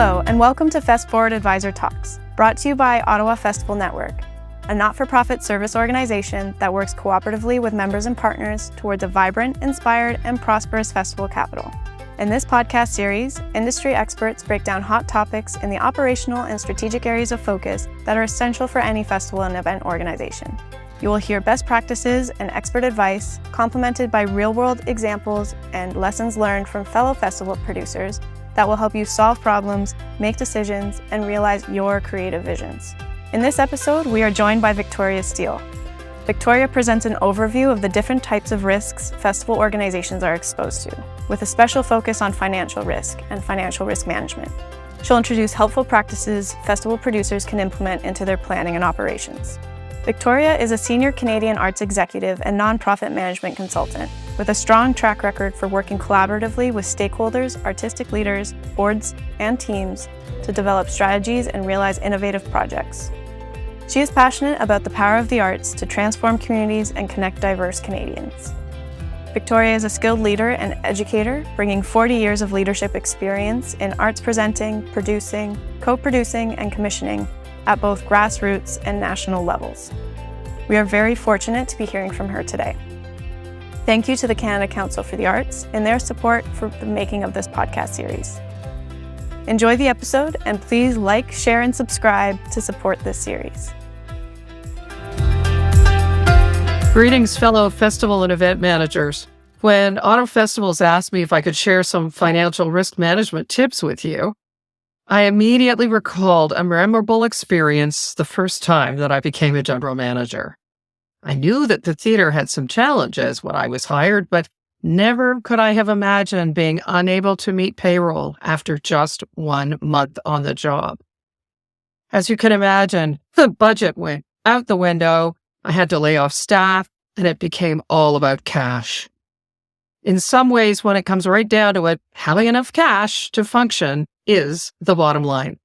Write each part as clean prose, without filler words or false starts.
Hello, and welcome to Fest Forward Advisor Talks, brought to you by Ottawa Festival Network, a not-for-profit service organization that works cooperatively with members and partners towards a vibrant, inspired, and prosperous festival capital. In this podcast series, industry experts break down hot topics in the operational and strategic areas of focus that are essential for any festival and event organization. You will hear best practices and expert advice, complemented by real-world examples and lessons learned from fellow festival producers that will help you solve problems, make decisions, and realize your creative visions. In this episode, we are joined by Victoria Steele. Victoria presents an overview of the different types of risks festival organizations are exposed to, with a special focus on financial risk and financial risk management. She'll introduce helpful practices festival producers can implement into their planning and operations. Victoria is a senior Canadian arts executive and nonprofit management consultant with a strong track record for working collaboratively with stakeholders, artistic leaders, boards, and teams to develop strategies and realize innovative projects. She is passionate about the power of the arts to transform communities and connect diverse Canadians. Victoria is a skilled leader and educator, bringing 40 years of leadership experience in arts presenting, producing, co-producing, and commissioning at both grassroots and national levels. We are very fortunate to be hearing from her today. Thank you to the Canada Council for the Arts and their support for the making of this podcast series. Enjoy the episode, and please like, share, and subscribe to support this series. Greetings, fellow festival and event managers. When Ottawa Festivals asked me if I could share some financial risk management tips with you, I immediately recalled a memorable experience the first time that I became a general manager. I knew that the theater had some challenges when I was hired, but never could I have imagined being unable to meet payroll after just 1 month on the job. As you can imagine, the budget went out the window, I had to lay off staff, and it became all about cash. In some ways, when it comes right down to it, having enough cash to function is the bottom line.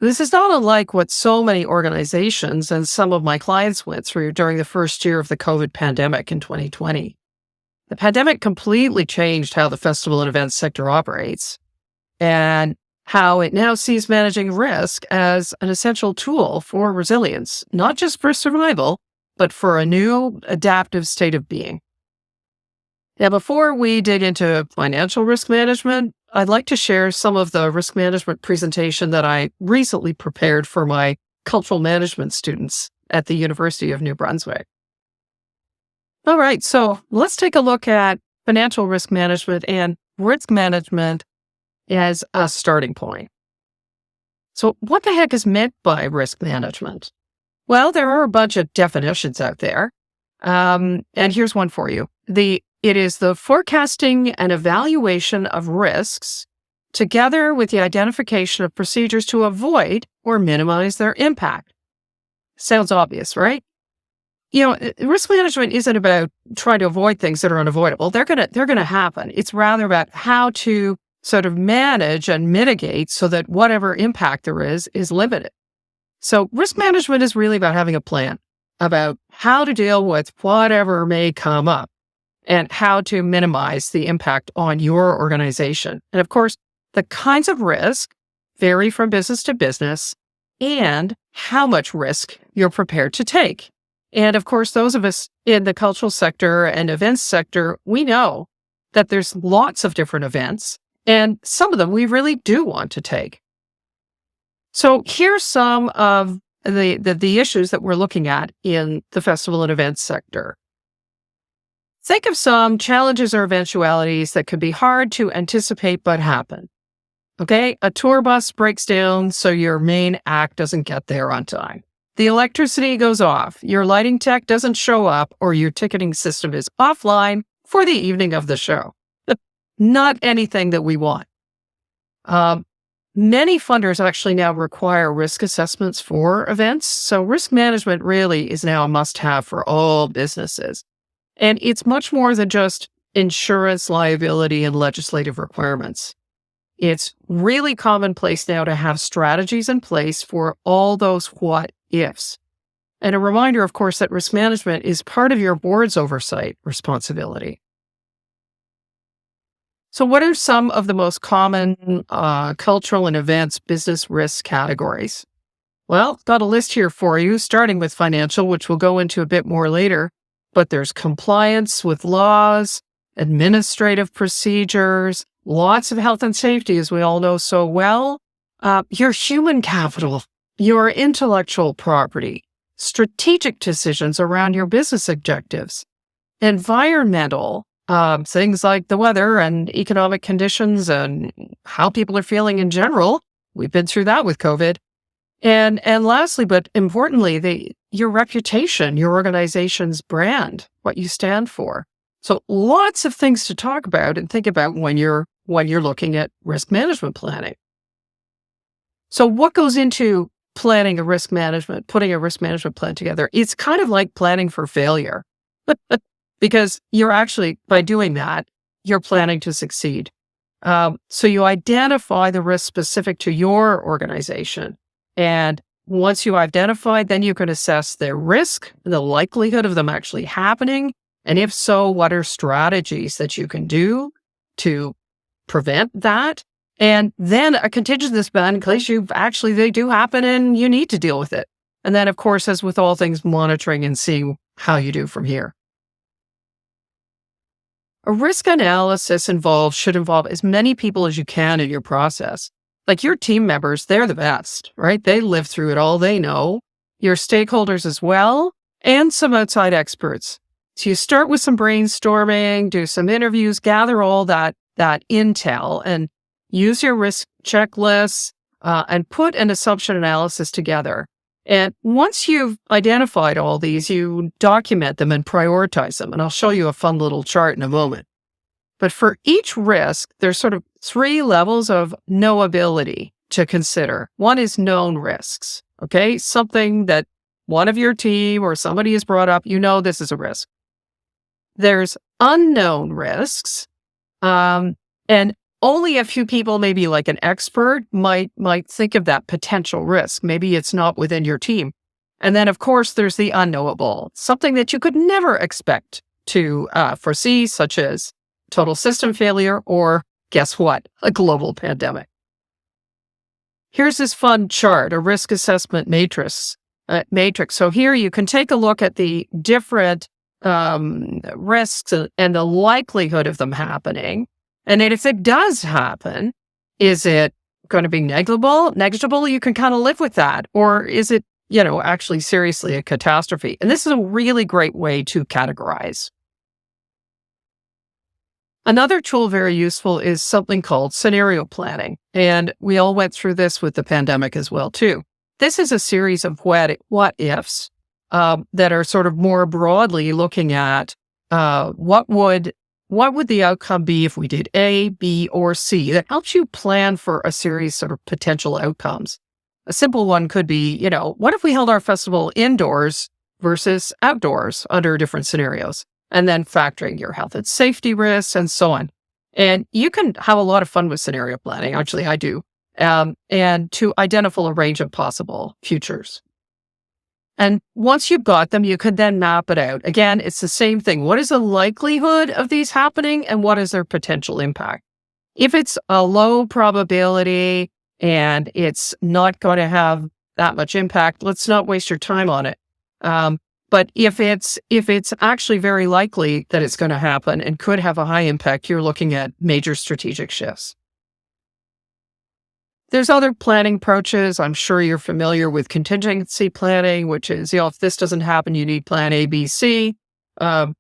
This is not unlike what so many organizations and some of my clients went through during the first year of the COVID pandemic in 2020. The pandemic completely changed how the festival and events sector operates and how it now sees managing risk as an essential tool for resilience, not just for survival, but for a new adaptive state of being. Now, before we dig into financial risk management, I'd like to share some of the risk management presentation that I recently prepared for my cultural management students at the University of New Brunswick. All right, so let's take a look at financial risk management and risk management as a starting point. So what the heck is meant by risk management? Well, there are a bunch of definitions out there, and here's one for you. It is the forecasting and evaluation of risks together with the identification of procedures to avoid or minimize their impact. Sounds obvious, right? Risk management isn't about trying to avoid things that are unavoidable. They're gonna happen. It's rather about how to sort of manage and mitigate so that whatever impact there is limited. So risk management is really about having a plan about how to deal with whatever may come up and how to minimize the impact on your organization. And of course, the kinds of risk vary from business to business and how much risk you're prepared to take. And of course, those of us in the cultural sector and events sector, we know that there's lots of different events, and some of them we really do want to take. So here's some of the issues that we're looking at in the festival and events sector. Think of some challenges or eventualities that could be hard to anticipate but happen. Okay, a tour bus breaks down so your main act doesn't get there on time. The electricity goes off, your lighting tech doesn't show up, or your ticketing system is offline for the evening of the show. Not anything that we want. Many funders actually now require risk assessments for events, so risk management really is now a must-have for all businesses. And it's much more than just insurance liability and legislative requirements. It's really commonplace now to have strategies in place for all those what ifs. And a reminder, of course, that risk management is part of your board's oversight responsibility. So what are some of the most common cultural and events business risk categories? Well, got a list here for you, starting with financial, which we'll go into a bit more later. But there's compliance with laws, administrative procedures, lots of health and safety, as we all know so well, your human capital, your intellectual property, strategic decisions around your business objectives, environmental, things like the weather and economic conditions and how people are feeling in general. We've been through that with COVID. And lastly, but importantly, your reputation, your organization's brand, what you stand for. So lots of things to talk about and think about when you're looking at risk management planning. So what goes into planning a risk management, putting a risk management plan together? It's kind of like planning for failure because you're actually, by doing that, you're planning to succeed. So you identify the risk specific to your organization. And once you identify, then you can assess their risk, the likelihood of them actually happening. And if so, what are strategies that you can do to prevent that? And then a contingency plan in case they do happen and you need to deal with it. And then, of course, as with all things, monitoring and seeing how you do from here. A risk analysis should involve as many people as you can in your process. Like your team members, they're the best, right? They live through it all. They know. Your stakeholders as well, and some outside experts. So you start with some brainstorming, do some interviews, gather all that intel, and use your risk checklists and put an assumption analysis together. And once you've identified all these, you document them and prioritize them. And I'll show you a fun little chart in a moment. But for each risk, there's sort of 3 levels of knowability to consider. One is known risks, okay? Something that one of your team or somebody has brought up, this is a risk. There's unknown risks, and only a few people, maybe like an expert, might think of that potential risk. Maybe it's not within your team. And then, of course, there's the unknowable, something that you could never expect to foresee, such as total system failure or, guess what, a global pandemic. Here's this fun chart, a risk assessment matrix. So here you can take a look at the different risks and the likelihood of them happening. And then if it does happen, is it going to be negligible? You can kind of live with that. Or is it, actually seriously a catastrophe? And this is a really great way to categorize. Another tool very useful is something called scenario planning. And we all went through this with the pandemic as well, too. This is a series of what ifs that are sort of more broadly looking at what would the outcome be if we did A, B, or C. That helps you plan for a series of potential outcomes. A simple one could be, what if we held our festival indoors versus outdoors under different scenarios? And then factoring your health and safety risks and so on. And you can have a lot of fun with scenario planning. Actually, I do. And to identify a range of possible futures. And once you've got them, you could then map it out. Again, it's the same thing. What is the likelihood of these happening and what is their potential impact? If it's a low probability and it's not going to have that much impact, let's not waste your time on it. But if it's actually very likely that it's going to happen and could have a high impact, you're looking at major strategic shifts. There's other planning approaches. I'm sure you're familiar with contingency planning, which is, if this doesn't happen, you need plan A, B, C.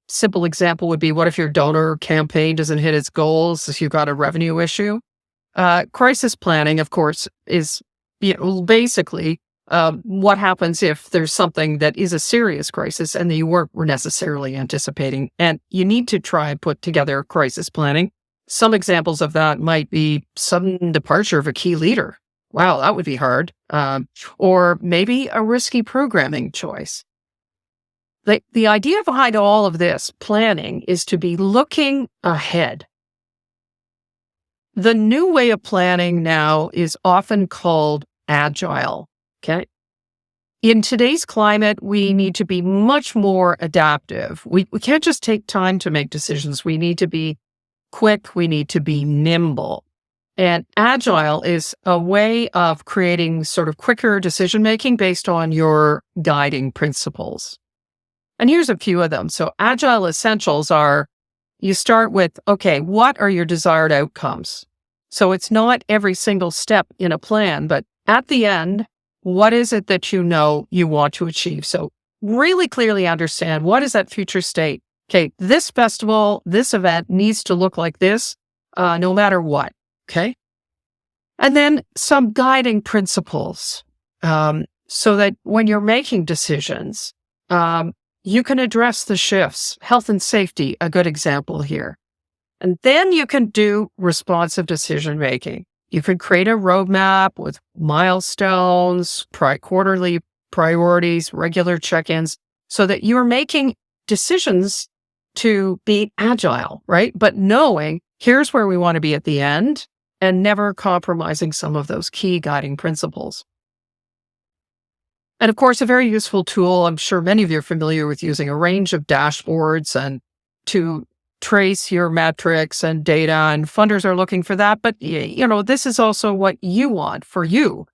Simple example would be, what if your donor campaign doesn't hit its goals if you've got a revenue issue? Crisis planning, of course, is basically what happens if there's something that is a serious crisis and that you weren't necessarily anticipating. And you need to try and put together crisis planning. Some examples of that might be sudden departure of a key leader. Wow, that would be hard. Or maybe a risky programming choice. The idea behind all of this planning is to be looking ahead. The new way of planning now is often called agile. Okay. In today's climate, we need to be much more adaptive. We can't just take time to make decisions. We need to be quick. We need to be nimble. And agile is a way of creating sort of quicker decision-making based on your guiding principles. And here's a few of them. So agile essentials are, you start with, okay, what are your desired outcomes? So it's not every single step in a plan, but at the end, what is it that you know you want to achieve? So really clearly understand, what is that future state? Okay, this festival, this event needs to look like this, no matter what. Okay. And then some guiding principles, so that when you're making decisions, you can address the shifts. Health and safety, a good example here. And then you can do responsive decision making. You can create a roadmap with milestones, quarterly priorities, regular check-ins, so that you're making decisions to be agile, right? But knowing here's where we want to be at the end and never compromising some of those key guiding principles. And of course, a very useful tool, I'm sure many of you are familiar with using a range of dashboards and to trace your metrics and data, and funders are looking for that. But, this is also what you want for you.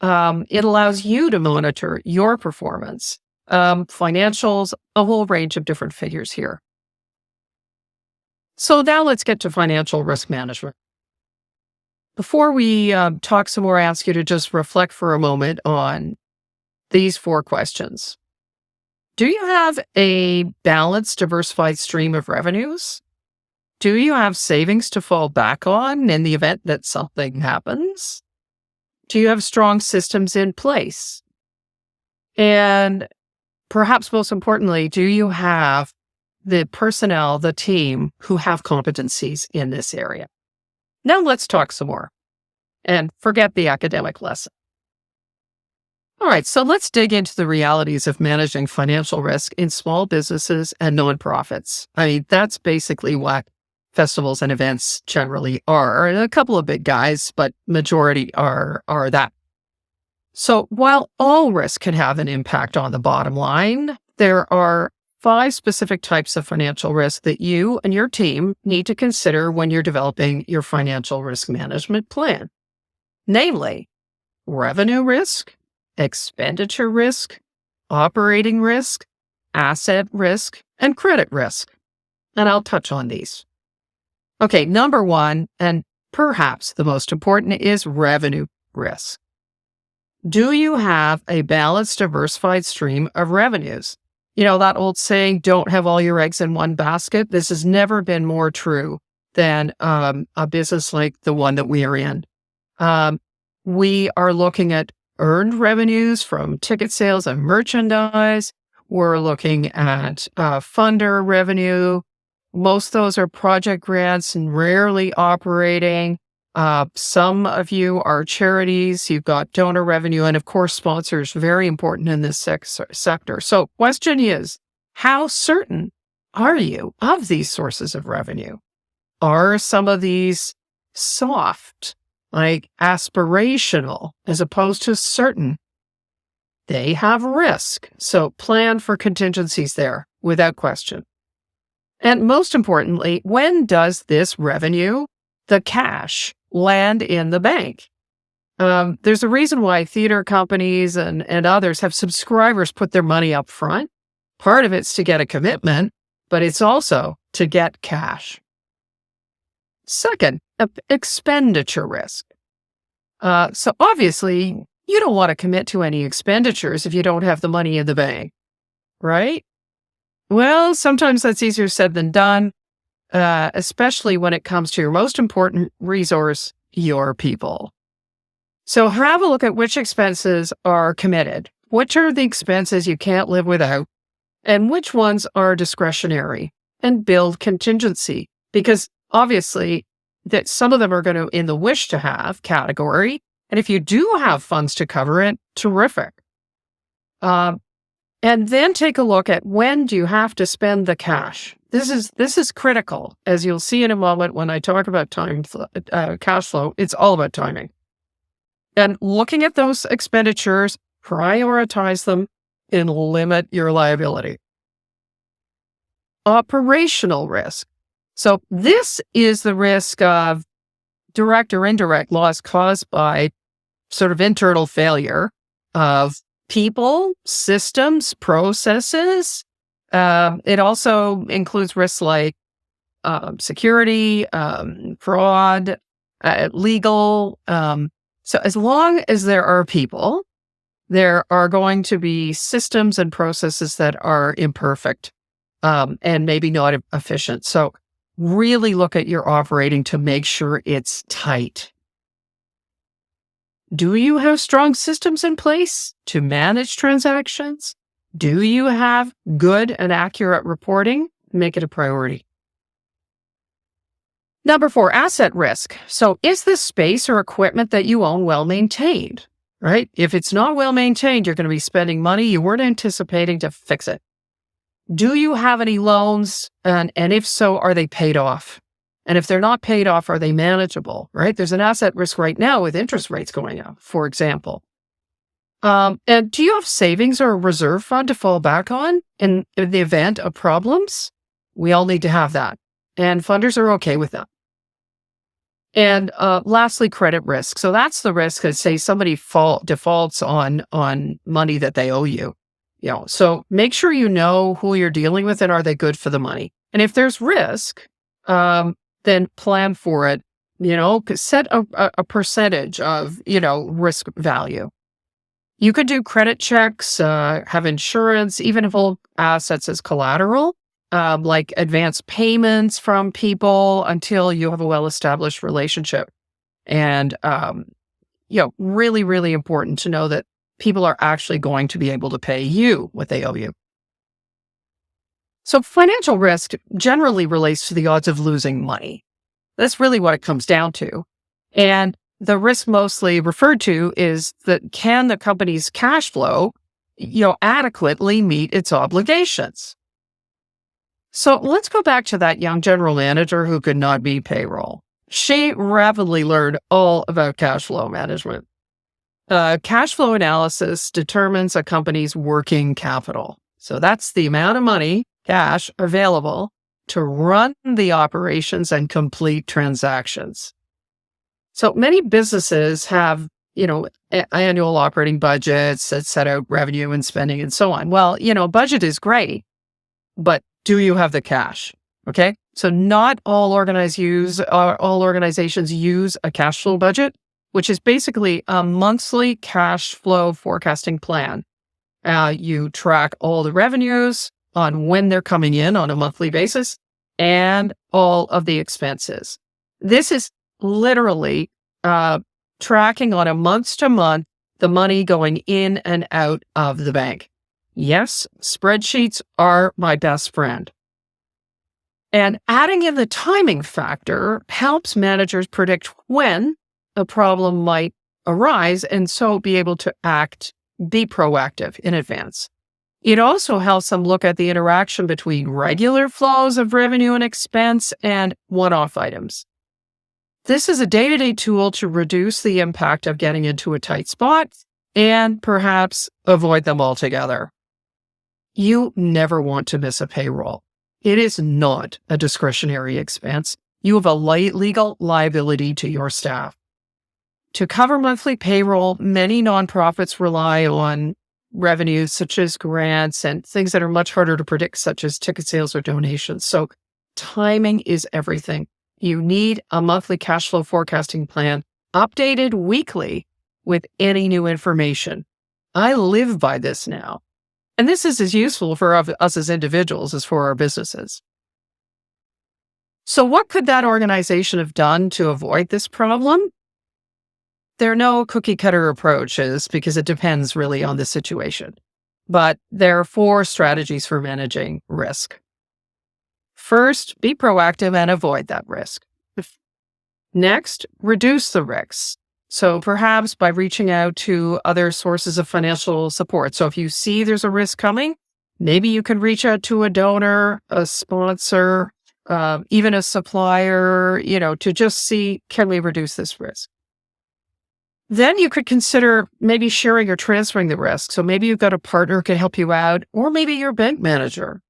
It allows you to monitor your performance, financials, a whole range of different figures here. So now let's get to financial risk management. Before we talk some more, I ask you to just reflect for a moment on these 4 questions. Do you have a balanced, diversified stream of revenues? Do you have savings to fall back on in the event that something happens? Do you have strong systems in place? And perhaps most importantly, do you have the personnel, the team who have competencies in this area? Now let's talk some more and forget the academic lesson. All right, so let's dig into the realities of managing financial risk in small businesses and nonprofits. I mean, that's basically what festivals and events generally are. A couple of big guys, but majority are that. So while all risk can have an impact on the bottom line, there are 5 specific types of financial risk that you and your team need to consider when you're developing your financial risk management plan. Namely, revenue risk, expenditure risk, operating risk, asset risk, and credit risk. And I'll touch on these. Okay, number 1, and perhaps the most important, is revenue risk. Do you have a balanced, diversified stream of revenues? That old saying, don't have all your eggs in one basket. This has never been more true than a business like the one that we are in. We are looking at earned revenues from ticket sales and merchandise. We're looking at funder revenue. Most of those are project grants and rarely operating. Some of you are charities. You've got donor revenue, and of course, sponsors, very important in this sector. So question is, how certain are you of these sources of revenue? Are some of these soft, like aspirational, as opposed to certain? They have risk. So plan for contingencies there without question. And most importantly, when does this revenue, the cash, land in the bank? There's a reason why theater companies and others have subscribers put their money up front. Part of it's to get a commitment, but it's also to get cash. Second, expenditure risk. So obviously, you don't want to commit to any expenditures if you don't have the money in the bank, right? Well, sometimes that's easier said than done, especially when it comes to your most important resource, your people. So have a look at which expenses are committed, which are the expenses you can't live without, and which ones are discretionary, and build contingency, because obviously that some of them are going to in the wish to have category. And if you do have funds to cover it, terrific. And then take a look at when do you have to spend the cash. This is critical, as you'll see in a moment when I talk about cash flow. It's all about timing. And looking at those expenditures, prioritize them and limit your liability. Operational risk. So this is the risk of direct or indirect loss caused by sort of internal failure of people, systems, processes. It also includes risks like security, fraud, legal. So as long as there are people, there are going to be systems and processes that are imperfect and maybe not efficient. So really look at your operating to make sure it's tight. Do you have strong systems in place to manage transactions? Do you have good and accurate reporting? Make it a priority. Number 4, asset risk. So is this space or equipment that you own well maintained, right? If it's not well maintained, you're going to be spending money you weren't anticipating to fix it. Do you have any loans? And if so, are they paid off? And if they're not paid off, are they manageable, right? There's an asset risk right now with interest rates going up, for example. And do you have savings or a reserve fund to fall back on in the event of problems? We all need to have that. And funders are okay with that. And lastly, credit risk. So that's the risk that, say, somebody defaults on money that they owe you. So make sure you know who you're dealing with and are they good for the money. And if there's risk, then plan for it. Set a percentage of risk value. You could do credit checks, have insurance, even hold assets as collateral. Like advance payments from people until you have a well-established relationship. And, really, really important to know that people are actually going to be able to pay you what they owe you. So financial risk generally relates to the odds of losing money. That's really what it comes down to. And the risk mostly referred to is that can the company's cash flow, adequately meet its obligations? So let's go back to that young general manager who could not meet payroll. She rapidly learned all about cash flow management. Cash flow analysis determines a company's working capital. So that's the amount of money, cash, available to run the operations and complete transactions. So many businesses have, annual operating budgets that set out revenue and spending and so on. Well, budget is great, but do you have the cash? Okay. So not all organizations use a cash flow budget, which is basically a monthly cash flow forecasting plan. You track all the revenues on when they're coming in on a monthly basis and all of the expenses. This is literally tracking on a month to month the money going in and out of the bank. Yes, spreadsheets are my best friend. And adding in the timing factor helps managers predict when a problem might arise and so be able to be proactive in advance. It also helps them look at the interaction between regular flows of revenue and expense and one-off items. This is a day-to-day tool to reduce the impact of getting into a tight spot and perhaps avoid them altogether. You never want to miss a payroll. It is not a discretionary expense. You have a legal liability to your staff. To cover monthly payroll, many nonprofits rely on revenues such as grants and things that are much harder to predict, such as ticket sales or donations. So timing is everything. You need a monthly cash flow forecasting plan updated weekly with any new information. I live by this now. And this is as useful for us as individuals as for our businesses. So what could that organization have done to avoid this problem? There are no cookie cutter approaches because it depends really on the situation. But there are 4 strategies for managing risk. First, be proactive and avoid that risk. Next, reduce the risks. So perhaps by reaching out to other sources of financial support. So if you see there's a risk coming, maybe you can reach out to a donor, a sponsor, even a supplier, to just see, can we reduce this risk? Then you could consider maybe sharing or transferring the risk. So maybe you've got a partner who can help you out, or maybe your bank manager.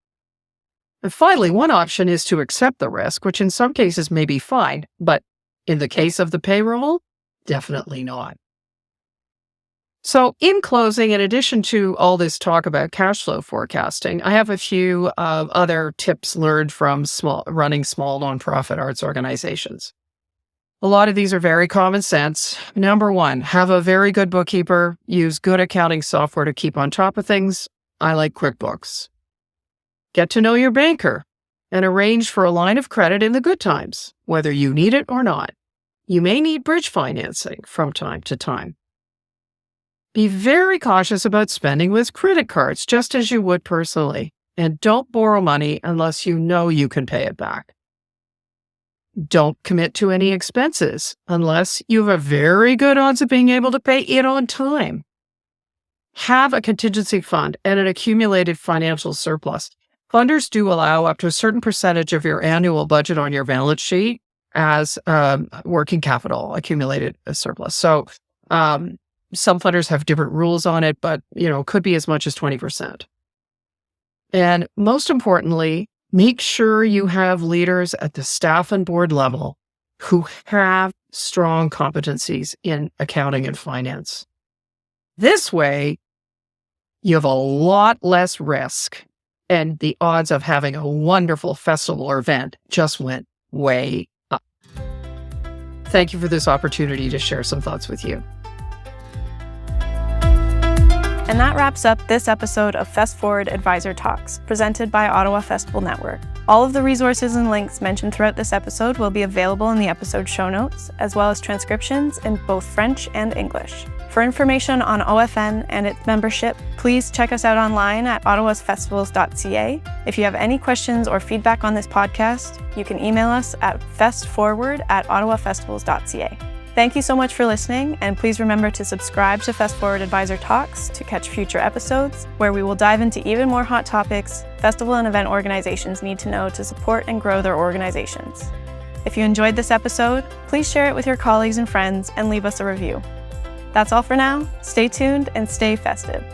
And finally, one option is to accept the risk, which in some cases may be fine, but in the case of the payroll, definitely not. So in closing, in addition to all this talk about cash flow forecasting, I have a few other tips learned from running small nonprofit arts organizations. A lot of these are very common sense. Number one, have a very good bookkeeper. Use good accounting software to keep on top of things. I like QuickBooks. Get to know your banker and arrange for a line of credit in the good times, whether you need it or not. You may need bridge financing from time to time. Be very cautious about spending with credit cards, just as you would personally, and don't borrow money unless you know you can pay it back. Don't commit to any expenses unless you have a very good odds of being able to pay it on time. Have a contingency fund and an accumulated financial surplus. Funders do allow up to a certain percentage of your annual budget on your balance sheet as working capital accumulated surplus. So some funders have different rules on it, but could be as much as 20%. And most importantly, make sure you have leaders at the staff and board level who have strong competencies in accounting and finance. This way, you have a lot less risk, and the odds of having a wonderful festival or event just went way up. Thank you for this opportunity to share some thoughts with you. And that wraps up this episode of Fest Forward Advisor Talks, presented by Ottawa Festival Network. All of the resources and links mentioned throughout this episode will be available in the episode show notes, as well as transcriptions in both French and English. For information on OFN and its membership, please check us out online at ottawasfestivals.ca. If you have any questions or feedback on this podcast, you can email us at festforward@ottawafestivals.ca. Thank you so much for listening, and please remember to subscribe to Fest Forward Advisor Talks to catch future episodes, where we will dive into even more hot topics festival and event organizations need to know to support and grow their organizations. If you enjoyed this episode, please share it with your colleagues and friends and leave us a review. That's all for now. Stay tuned and stay festive.